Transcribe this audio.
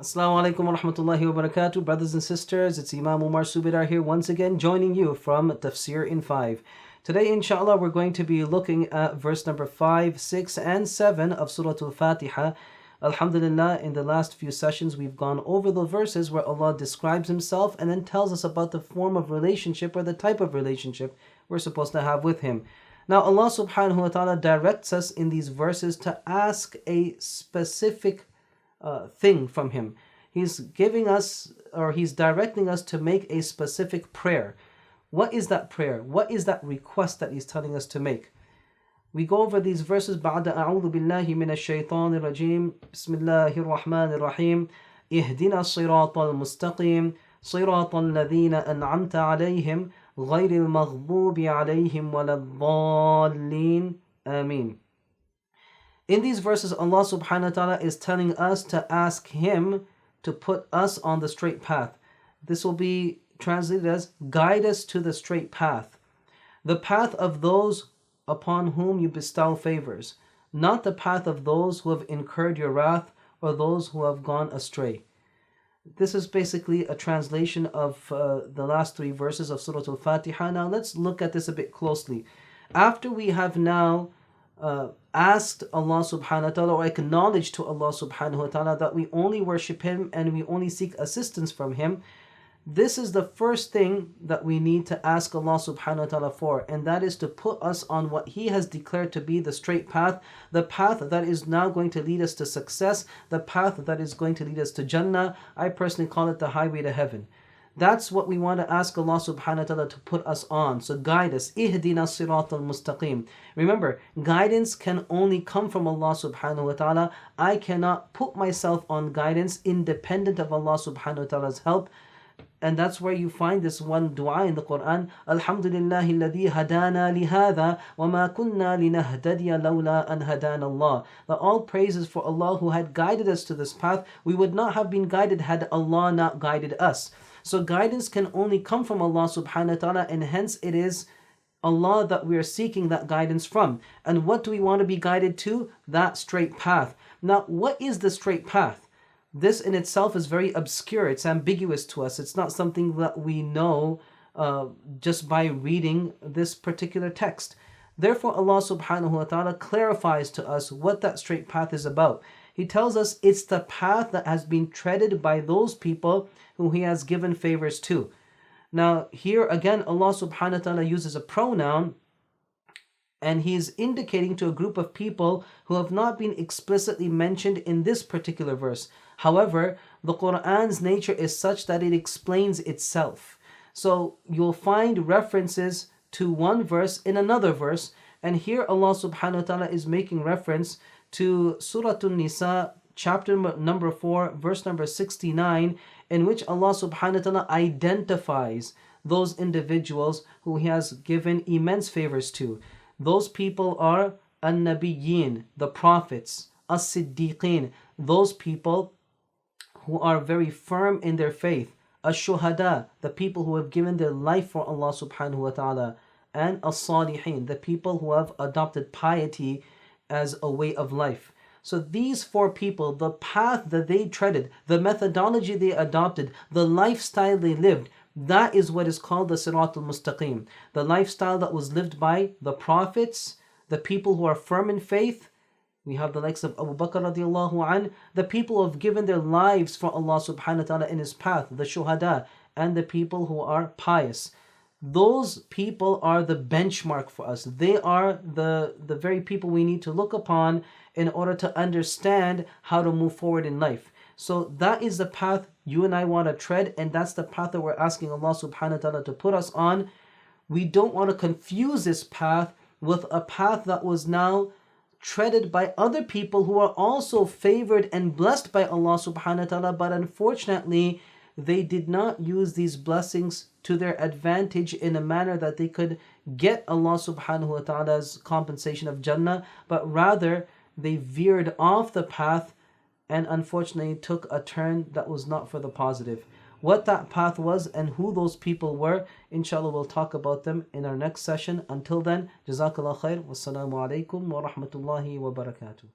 Assalamu alaikum wa rahmatullahi wa barakatuh. Brothers and sisters, it's Imam Omar Subedar here once again, joining you from Tafseer in 5. Today, inshallah, we're going to be looking at verse number 5, 6, and 7 of Surah Al-Fatiha. Alhamdulillah, in the last few sessions, we've gone over the verses where Allah describes Himself and then tells us about the form of relationship or the type of relationship we're supposed to have with Him. Now, Allah subhanahu wa ta'ala directs us in these verses to ask a specific thing from Him. He's giving us, or He's directing us to make a specific prayer. What is that prayer? What is that request that He's telling us to make? We go over these verses. بعد أعوذ بالله من الشيطان الرجيم بسم الله الرحمن الرحيم اهدنا الصراط المستقيم صراط الذين أنعمت عليهم غير المغضوب عليهم ولا الضالين آمين. In these verses, Allah subhanahu wa ta'ala is telling us to ask Him to put us on the straight path. This will be translated as guide us to the straight path. The path of those upon whom you bestow favors, not the path of those who have incurred your wrath or those who have gone astray. This is basically a translation of the last three verses of Surah Al-Fatiha. Now let's look at this a bit closely. After we have now asked Allah subhanahu wa ta'ala, or acknowledged to Allah subhanahu wa ta'ala that we only worship Him and we only seek assistance from Him, this is the first thing that we need to ask Allah subhanahu wa ta'ala for, and that is to put us on what He has declared to be the straight path, the path that is now going to lead us to success, the path that is going to lead us to Jannah. I personally call it the highway to heaven. That's what we want to ask Allah subhanahu wa ta'ala to put us on. So guide us. Ihdina siratal mustaqim. Remember, guidance can only come from Allah subhanahu wa ta'ala. I cannot put myself on guidance independent of Allah subhanahu wa ta'ala's help. And that's where you find this one dua in the Quran. Alhamdulillahi alladhi hadana lihada wa ma kunna linahtadiya lawla an hadana Allah. That all praises for Allah who had guided us to this path. We would not have been guided had Allah not guided us. So guidance can only come from Allah subhanahu wa ta'ala, and hence it is Allah that we are seeking that guidance from. And what do we want to be guided to? That straight path. Now, what is the straight path? This in itself is very obscure. It's ambiguous to us. It's not something that we know just by reading this particular text. Therefore, Allah subhanahu wa ta'ala clarifies to us what that straight path is about. He tells us it's the path that has been treaded by those people who He has given favors to. Now, here again, Allah subhanahu wa ta'ala uses a pronoun, and He's indicating to a group of people who have not been explicitly mentioned in this particular verse. However, the Quran's nature is such that it explains itself. So you'll find references to one verse in another verse, and here Allah subhanahu wa ta'ala is making reference to Surah An-Nisa, chapter number 4, verse number 69, in which Allah subhanahu wa ta'ala identifies those individuals who He has given immense favors to. Those people are An-Nabiyyin, the prophets, As-Siddiqeen, those people who are very firm in their faith, Ash-Shuhada, the people who have given their life for Allah subhanahu wa ta'ala, and As-Salihin, the people who have adopted piety as a way of life. So these four people, the path that they treaded, the methodology they adopted, the lifestyle they lived, that is what is called the Sirat al-Mustaqim. The lifestyle that was lived by the prophets, the people who are firm in faith. We have the likes of Abu Bakr radiallahu an, the people who have given their lives for Allah subhanahu wa ta'ala in His path, the Shuhada, and the people who are pious. Those people are the benchmark for us. They are the very people we need to look upon in order to understand how to move forward in life. So that is the path you and I want to tread, and that's the path that we're asking Allah subhanahu wa ta'ala to put us on. We don't want to confuse this path with a path that was now treaded by other people who are also favored and blessed by Allah subhanahu wa ta'ala, but unfortunately they did not use these blessings to their advantage in a manner that they could get Allah subhanahu wa ta'ala's compensation of Jannah, but rather they veered off the path and unfortunately took a turn that was not for the positive. What that path was and who those people were, inshallah we'll talk about them in our next session. Until then, Jazakallah khair. Wassalamu alaikum wa rahmatullahi wa barakatuh.